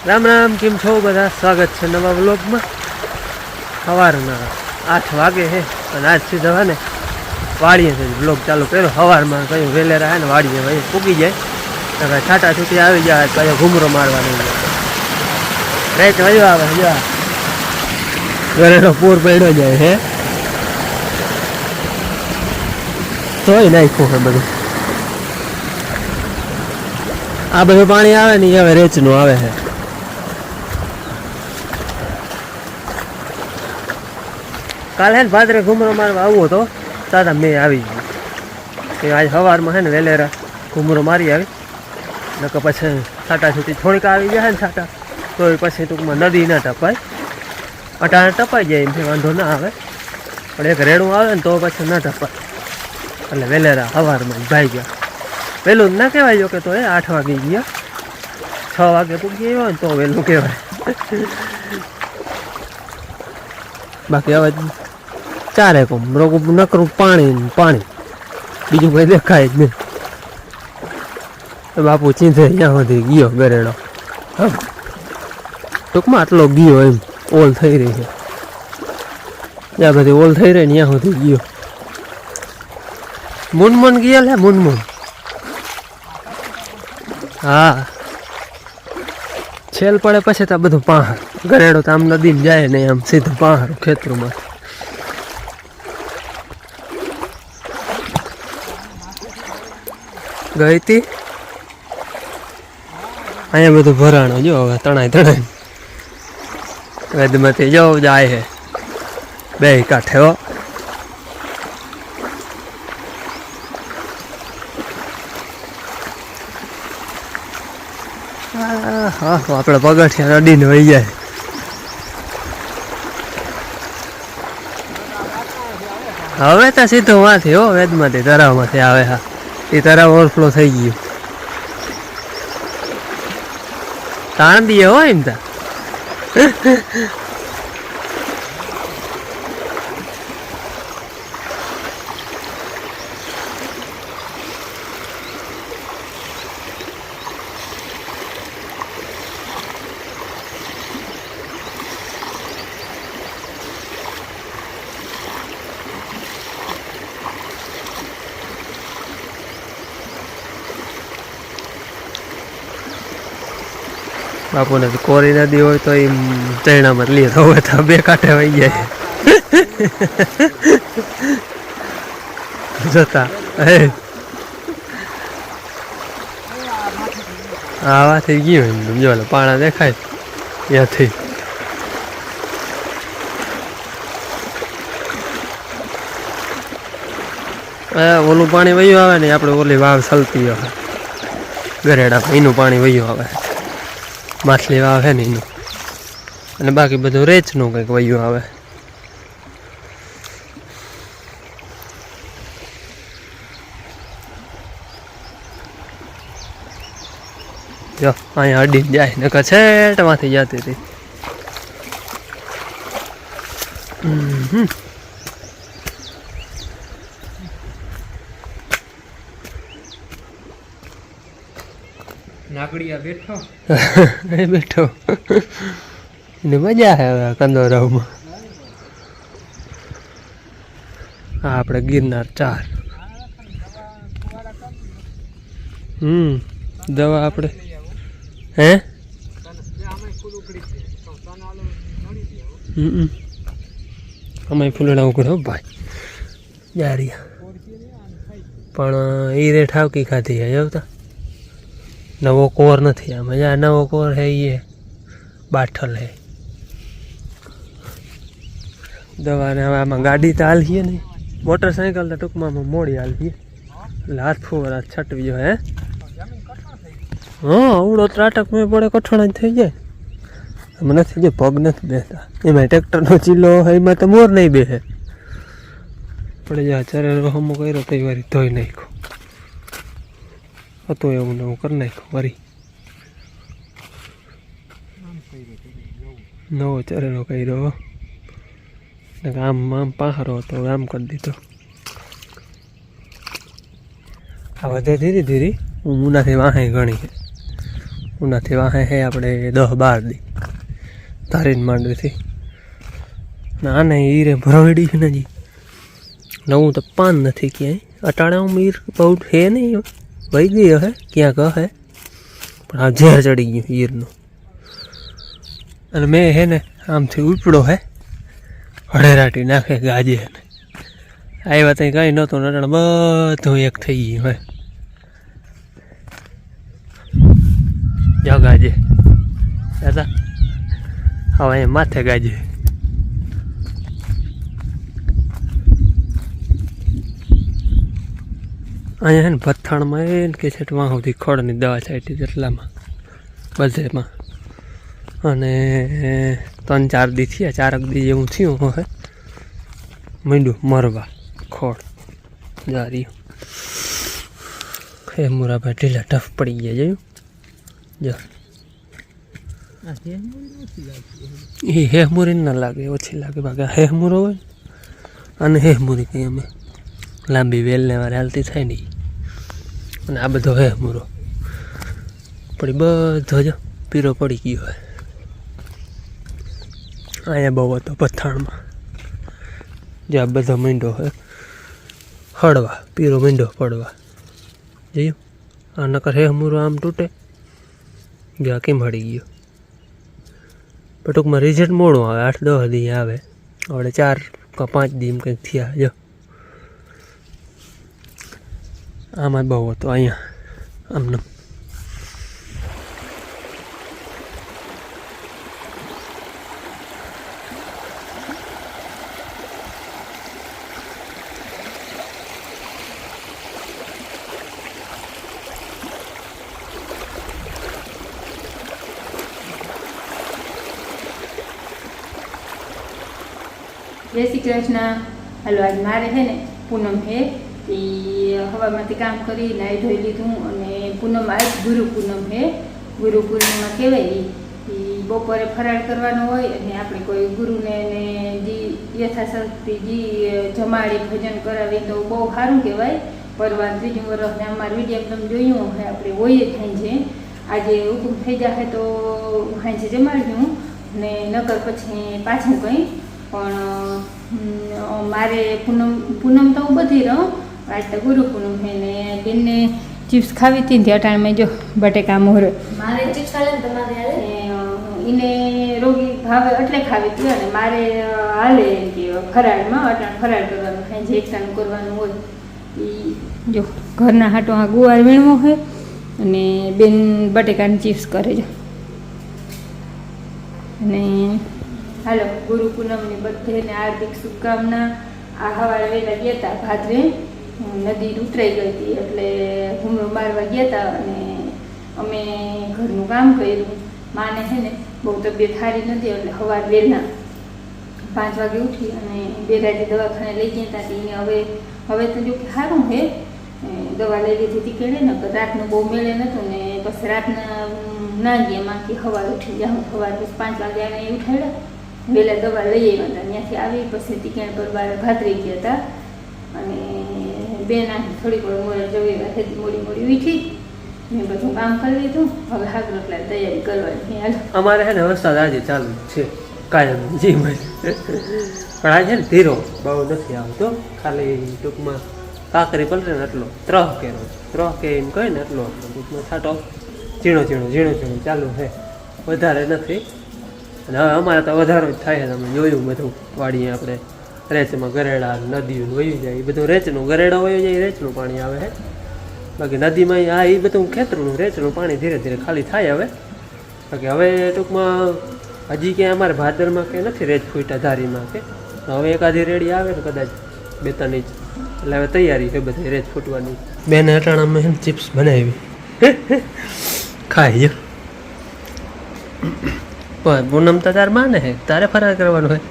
રામ રામ, કેમ છો બધા? સ્વાગત છે નવા વ્લોગમાં. સવારના 8 વાગે છે અને આજ સીધા હોય ને વાડીએ વ્લોગ ચાલુ કર્યો. સવારમાં કયું વેલેરા હે ને વાડીએ ભાઈ પૂગી જાય છાટા છૂટી આવી જાય કયો ઘૂમરો મારવાનો રેચ વયો આવે ઘરેનો પૂર પડ્યો જાય હે તોય નાખ્યું છે બધું. આ બધું પાણી આવે ને હવે રેચનું આવે છે. કાલે ને ભાદરે ઘૂમરો મારવા આવું હતો દાદા મેં આવી ગયું આજ સવારમાં છે ને વેલેરા ઘૂમરો મારી આવી નકર પછી છાટા છૂટી થોડીક આવી જાય ને છાટા તો પછી ટૂંકમાં નદી ના ટપાય. અટાણે ટપાઈ જાય એમ વાંધો ના આવે પણ એક રેડું આવે ને તો પછી ના ટપાય એટલે વેલેરા સવારમાં ભાઈ ગયા. વહેલું ના કહેવાય જો કે તો 8 વાગે ગયા 6 વાગે પૂગી આવ્યો ને તો વહેલું કહેવાય. બાકી હવે ચારે કોમ નકરું પાણી પાણી બીજું કંઈ દેખાય જ નહીં. બાપુ ચીંધે ત્યાં સુધી ગયો ગરેડો ટૂંકમાં આટલો ગયો એમ ઓલ થઈ રહી છે જ્યાં બધી ઓલ થઈ રહી ને ત્યાં સુધી ગયો. મુનમુન ગયો લે મુનમુન. હા છેલ પડે પછી તો બધું પહાડ ગરેડો તો આમ નદીમાં જાય ને આમ સીધું પહાડ ખેતરોમાં. ગઈ તી અહીંયા બધું ભરાણો જો હવે તણાય તણાય વેદમાંથી જો જાય છે બે કાંઠે હો. હા આપણે પગથિયા અડીને વહી જાય. હવે તો સીધું વાંથી હો વેદમાંથી તરાવમાંથી આવે. હા એ તરાવ ઓવરફ્લો થઈ ગયું તાણ દઈએ હોય એમ તા. બાપુને કોરી નદી હોય તો એ ચૈણામાં લે તો હવે તો બે કાંઠે વહી જાય જતા. આવા થઈ ગયું એમ જો પાણા દેખાય ત્યાંથી. ઓલું પાણી વયું આવે ને આપણે ઓલી વાવ સલતી આવે ગરેડા એનું પાણી વયું આવે માછલી આવે ને એનું અને બાકી બધું રેચનું કંઈક વયું આવે. જો અહીંયા અડીને જાય ને કછેટમાંથી જતી હતી. નાગડિયા બેઠો બેઠો એને મજા આવે કંદોરાવમાં. હા આપણે ગિરનાર 4 દવા આપણે હે અમે ફૂલડા ઉકળો ભાઈ જારિયા પણ એ રે ઠાવકી ખાધી હે જોતા. નવો કોર નથી આમ આ નવો કોર હે એ બાઠલ હે દવાને. હવે આમાં ગાડી તો હાલીએ નહીં મોટરસાઇકલ તો ટૂંકમાં મોડી હાલીએ એટલે હાથ ફુવારા છટવી હે. હા અવડો ત્રાટક મેં પડે કઠોણા થઈ જાય એમ નથી જો પગ નથી બેસતા. એમાં ટ્રેક્ટરનો ચીલો એમાં તો મોર નહીં બેસે પડે જા ચરેલો હમો કર્યો તો વારી ધોઈ નાખ્યો હતો એવું ને હું કરી નાખ્યું વરી નવો ચરેલો કર્યો આમ આમ પહારો હતો આમ કરી દીધો. આ વધે ધીરે ધીરે હું મુનાથી વાહે ઘણી ઉનાથી વાહે હે આપણે 10-12 દી તારીને માંડવીથી આને હીરે ભરવડી છે ને જી નવું તો પાન નથી ક્યાંય અટાણે મીર બહુ હે નહીં વહી ગઈ હે ક્યાંક હે પણ આ ઝેર ચડી ગયું હીરનું અને મેં હે ને આમથી ઉપડો હે હળેરાટી નાખે ગાજે ને આવ્યા ત્યાં કાંઈ નહોતું અટાણે બધું એક થઈ ગયું હે જાઓ ગાજે દાદા હવે અહીંયા માથે ગાજે અહીંયા ને ભથ્થાણમાં એ કે છે વાં સુધી ખડની દવા છાંટી એટલામાં બધેમાં અને 3-4 દી થયા 4 દી જેવું થયું હે મીંડું મરવા ખોડ જારી હે મુરાભાઈ ઢીલા ટફ પડી ગયા જોયું જો એ હેહમુરી ના લાગે ઓછી લાગે બાકી હેહમુરો હોય અને હેહમુરી કંઈ અમે લાંબી વેલને વારે હાલતી થાય નહીં અને આ બધો હેહમુરો પડી બધો જો પીરો પડી ગયો હોય અહીંયા બહુ હતો પથ્થાણમાં જે આ બધો મીંડો હોય હળવા પીરો મીંડો પડવા જોયું આ નકર હેહમુરો આમ તૂટે જો કેમ હળી ગયો પણ ટૂંકમાં રિઝલ્ટ મોડું આવે 8-10 દી આવે આપણે 4 કે 5 દી એમ કંઈક થયા જો આમાં બહુ હતો અહીંયા આમને જય શ્રી કૃષ્ણ. હાલો આજ મારે છે ને પૂનમ છે એ હવામાંથી કામ કરી નાહી ધોઈ લીધું અને પૂનમ આજ ગુરુ પૂનમ છે ગુરુ પૂર્ણિમા કહેવાય એ બપોરે ફરાળ કરવાનો હોય અને આપણે કોઈ ગુરુને ને જે યથાશક્તિ જે જમાડી ભજન કરાવી તો બહુ સારું કહેવાય. પરવાર ત્રીજું વર્ષને અમારા વિડીયો તમે જોયું હોય આપણે હોય જ થાય છે આજે હુકુમ થઈ જશે તો હાંજે જમાડ્યું ને નકર પછી પાછું કંઈ પણ મારે પૂનમ તો હું બધી રહું આજ તો ગુરુ પૂનમ છે ને બેનને ચિપ્સ ખાવી હતી ને અટાણમાં જો બટેકા મોરે મારે ચિપ્સ ખાલે ને તમારે હાલે એને રોગી ભાવે એટલે ખાવી હતી અને મારે હાલે કે ફરાળમાં અટાણ ફરાળ કરવાનું સાંજે એકટાણું કરવાનું હોય એ જો ઘરના હાટો આ ગુવાર વીણવો હોય અને બેન બટેકાની ચિપ્સ કરે છે અને હાલો ગુરુ પૂનમની બધાને હાર્દિક શુભકામના. આ સવારે વહેલા ગયા હતા ભાદરે નદી ઉતરાઈ ગઈ હતી એટલે ઘૂમરો મારવા ગયા હતા અને અમે ઘરનું કામ કર્યું. માને છે ને બહુ તબિયત સારી નથી એટલે સવારે વહેલા 5 વાગે ઉઠી અને બેરાજી દવાખાને લઈ ગયા હતા. એને હવે તો જો કે સારું છે દવા લઈ લીધી હતી કેળે ને રાતનું બહુ મેળે નહોતું ને પછી રાતના ના ગયા માંકી સવારે ઉઠી જાઉં સવારે પછી 5 વાગે આને ઉઠાડ્યા વહેલા દવા લઈ આવ્યા હતા. ત્યાંથી આવી પછી ટીકેણ પર બાર ભાતરી ગયા હતા અને બેન થોડીક વાર મોડે જવી હતી મોડી ઉઠી મેં બધું કામ કરી લીધું. હવે હાથ રોટલા તૈયારી કરવાની હાલ અમારે છે ને વરસાદ આજે ચાલુ છે કાયમ જી ભાઈ પણ આજે છે ને ધીરો બહુ નથી આવતો ખાલી ટૂંકમાં કાકરી પલરે ને એટલો ત્રહ કે એમ કહે ને એટલો ટૂંકમાં છાંટો ઝીણો ચાલુ છે વધારે નથી. અને હવે અમારે તો વધારો જ થાય છે તમે જોયું બધું વાડીએ આપણે રેચમાં ગરેડા નદીઓ વયું જાય એ બધું રેચનું ગરેડો વયો જાય રેચનું પાણી આવે છે બાકી નદીમાં આ એ બધું ખેતરનું રેચનું પાણી ધીરે ધીરે ખાલી થાય હવે બાકી હવે ટૂંકમાં હજી ક્યાંય અમારે ભાદરમાં કે નથી રેચ ફૂટા ધારીમાં કે હવે એકાદી રેડી આવે ને કદાચ 2-3 ઇંચ એટલે હવે તૈયારી છે બધી રેચ ફૂટવાની. બેન અટાણામાં ચિપ્સ બનાવી ખાઈ જો પૂનમ તો તાર માને હે તારે ફરાર કરવાનું હોય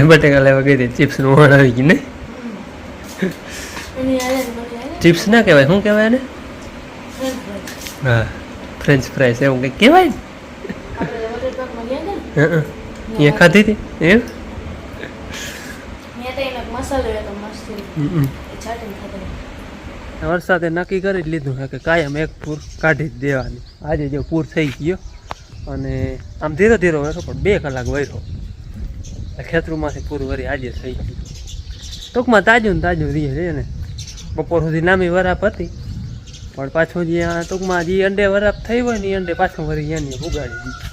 બટેકા લેવા ગઈ હતી ચિપ્સનું વણ આવી ગયું ને ચિપ્સ ના કહેવાય શું કહેવાય ને હા ફ્રેન્ચ ફ્રાઈસ એવું કંઈક કહેવાય ને અહીંયા ખાધી હતી એમ વરસાદે નક્કી કરી જ લીધું છે કે કાયમ એક પૂર કાઢી જ દેવાની. આજે જો પૂર થઈ ગયો અને આમ ધીરે ધીરે વર્યો પણ 2 કલાક વર્યો. ખેતરોમાંથી પૂર વરી આજે થઈ ગયું. ટૂંકમાં તાજું ને તાજું રહીએ ને. બપોર સુધી લાંબી વરાપ હતી પણ પાછું જ્યાં ટૂંકમાં જે અંડે વરાપ થઈ હોય ને એ અંડે પાછું વરી એની ઉગાડી દીધી.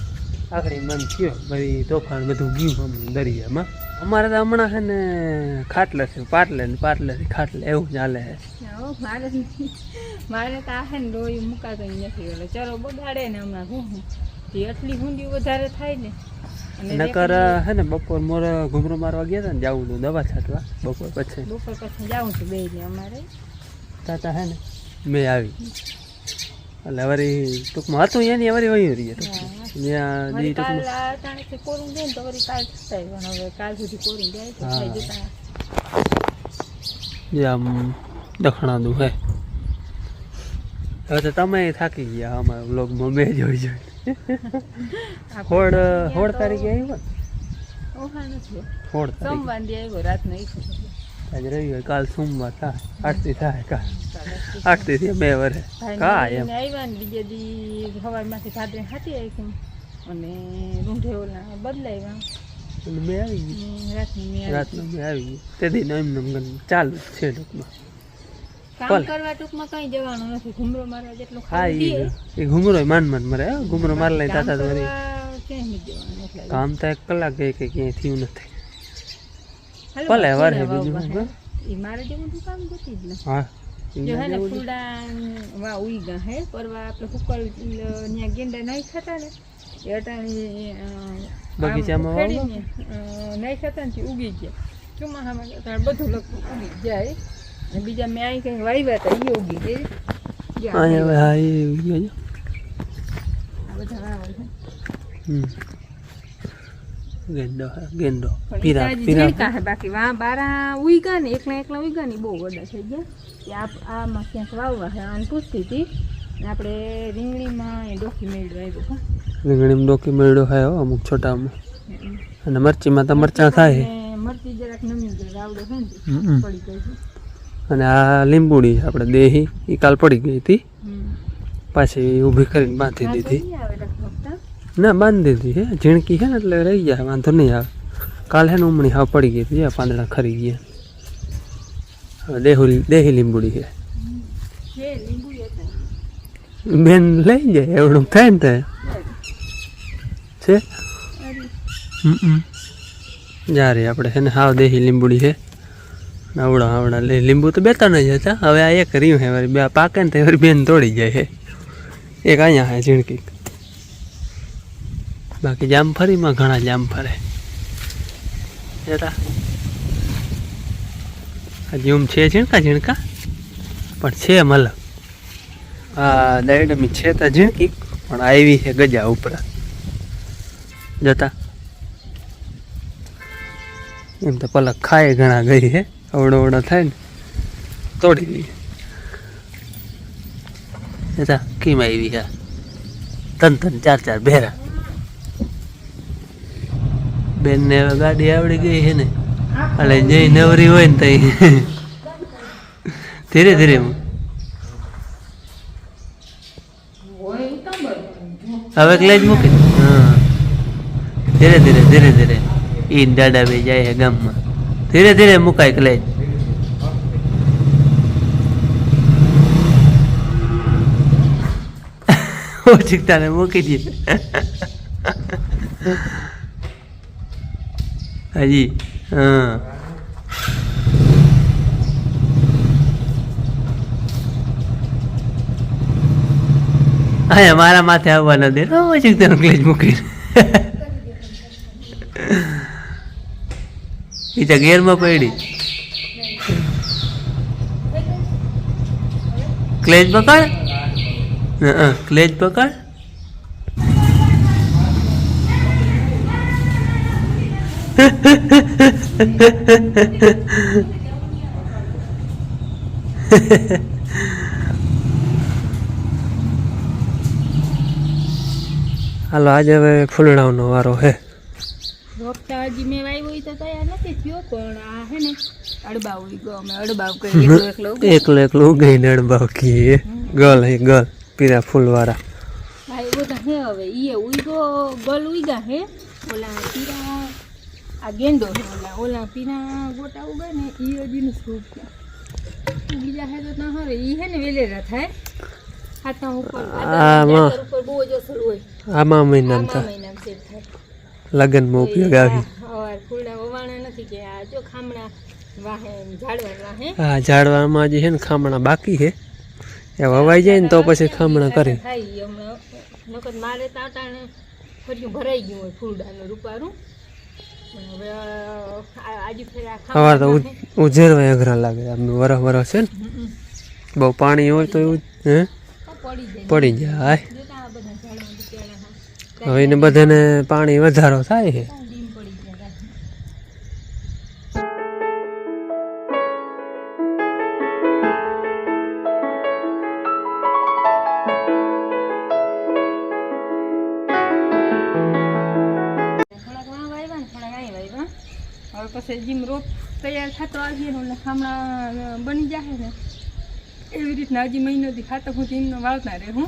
આખરી મન થયો બધી તોફાન બધું ગયું આમ દરિયામાં. અમારે તો હમણાં છે ને ખાટલે છે પાટલે ને પાટલેથી ખાટલે એવું ચાલે છે. મારે તો આ છે ને ડોયું મુકાતો નથી. એટલે ચરો બગાડે ને હમણાં હું જે એટલી ઊંડી વધારે થાય ને. નકર હે ને બપોર મોરે ઘૂમરો મારવા ગયા હતા ને જાવું હતું દવા છાંટવા બપોર પછી જાઉં છું બે ને અમારે તાતા હે ને મેં આવી એટલે વળી ટૂંકમાં હતું એની વળી વયું રહીએ ત્યાં દી ટૂંકમાં કોરું દે ને તો વળી કાલ થતા પણ હવે કાલ સુધી કોરું જાય તો થઈ જતા જે આમ દખણાદું હે. હવે તો તમે થાકી ગયા અમારા બ્લોગમાં મેં જોઈ જોઈ. 16 તારીખે આવ્યો સોમવાર દી આવ્યો રાતનો આજે રવિવાર કાલ સોમવાર થાય આરતી થાય કાલ આરતી થી 2 વર્ષ કા એમ આવ્યા ને બીજે દી સવારમાંથી ભાદરે હાથી આવી અને રૂંઢે ઓલા બદલાવ્યા અને મેં આવી ગઈ રાતનો મેં આવી ગઈ તેથી એમ ચાલુ જ છે ટૂંકમાં કામ કરવા ટૂંકમાં કઈ જવાનું નથી. ઘૂમરો મારવા જેટલું હા એ ઘૂમરો માન મરે ઘૂમરો માર લઈ તાતા તો વળી કામ તો 1 કલાક ગઈ કે ક્યાંય થયું નથી. ભલે વરે બીજું એ મારે જેવું કામ ગતી જ નથી. હા જો હે ને ફૂલડા વા ઉઈ ગયા હે પરવા આપણે હુકલ ત્યાં ગેંડા નહીં ખાતા ને એ અટાણી બગીચામાં નહીં ખાતા ને ઉગી ગયા ચોમાસામાં બધું લગભગ ઉગી જાય. અને બીજા મેં અહીં કંઈ વાવ્યા હતા એ ઉગી ગઈ. હા એ ઉગી ગયો બધા વાવલ છે ગેંડો પીરા પીરા હે બાકી વા બારા ઉઈ ગયા ને એકલા ઉઈ ગયા ને બહુ વડા થઈ ગયા. આમાં ક્યાંક વાવવા છે આને પૂછતી હતી આપણે રીંગણીમાં એ ડોકી મેળવ્યો આવ્યો. રીંગણીમાં ડોકી મેળવ્યો હોય અમુક છોટામાં અને મરચીમાં તો મરચાં થાય. મરચી જરાક નમી ગઈ રાવડો છે ને પડી ગઈ છે. અને આ લીંબુડી આપણે દેહી એ કાલ પડી ગઈ હતી પાછી ઊભી કરીને બાંધી દીધી. ના બાંધી દીધી હે ઝીણકી છે ને એટલે રહી જાય વાંધો નહીં આવે. કાલ હે ને ઉમણી હાવ પડી ગઈ હતી પાંદડા ખરી ગયા. હવે દેહી લીંબુડી છે બેન લઈ જાય એવડું થાય ને છે જા રે આપણે છે ને હાવ દેહી લીંબુડી છે. આવડા લીંબુ તો 2-3 જ હતા. હવે આ એક રહ્યું છે વળી 2 પાકે ને તો વળી બેન તોડી જાય છે. એક અહીંયા છે ઝીણકી બાકી જામફળીમાં ઘણા જામફળ જતા હજી છે ઝીણકા પણ છે મલક. હા દાયડમી છે તો ઝીણકી પણ આવી છે ગજા ઉપરા જતા એમ તો પલક ખાય ઘણા ગઈ છે. અવડો થાય ને તોડી દઈએ જતા કેમ આવી છે 3-3 4-4 ભેરા. બેન ને ગાડી આવડી ગઈ છે ને એટલે જે નવરી હોય ને તઈ ધીરે ધીરે હવે ક્લેજ મૂકી હા ધીરે ધીરે ઈ દાડા બે જાય છે ગામમાં ધીરે ધીરે મુકાય ક્લેજ. ઓછીકતા ને મૂકી દે હજી હા હા મારા માથે આવવા ન દે ઓછીકતા ક્લેજ મૂકીને એ તો ગેરમાં પડી ક્લેજ પકડ ક્લેજ પકડ હાલો આજે હવે ફૂલડાનો વારો હે. વખતે હજી મેં વાવ્યો હોય તો તૈયાર નથી થયો, પણ આ હે ને અડબાવ ઉગ્યો. અમે અડબાવ કરી એકલો ઉગીને અડબાવ કીએ. ગલ હે ગલ પીરા ફૂલવાળા. હા એ બધા હે. હવે ઈ ઉગ્યો ગલ ઉગ્યા હે. ઓલા પીરા આ ગેંડો હે. ઓલા પીરા ગોટા ઉગે ને ઈ હજીનું સૂપ છે. બીજા હે તો ના હવે ઈ હે ને વેલેરા થાય હાથના ઉપર. આમાં ઉપર બહુ જ અસર હોય. આમાં મહિનામાં થાય મહિનામાં સેટ થાય. લગનમાં ઉપયોગ આવી. હવાર ફૂલડા વવાણા નથી કે આ જો ખામણા વાહે ઝાડવા વાહે. હા ઝાડવામાં જે છે ને ખામણા બાકી છે એ વવાઈ જાય ને તો પછી ખામણા કરે. થાય હમણાં નકર મારે તાટાને ફર્યું ભરાઈ ગયું હોય ફૂલડાનું રૂપારું. પણ હવે આજે ફેર આ સવાર તો ઉજેરવા અઘરા લાગે. આમ વરસ છે ને બહુ પાણી હોય તો એવું હે પડી જાય. જોતા આ બધા ઝાડવા બિચારા હવે એને બધાને પાણી વધારો થાય છે. ડીમ પડી ગયા. થોડાક વાં વાવ્યા ને થોડાક અહીં વાવ્યા. હવે પછી જેમ રોપ તૈયાર થતો આવીએ ને એટલે ખામણા બની જાય ને એવી રીતના હજી મહિનોથી ખાતો હું એમનો વાવતા રહે હું.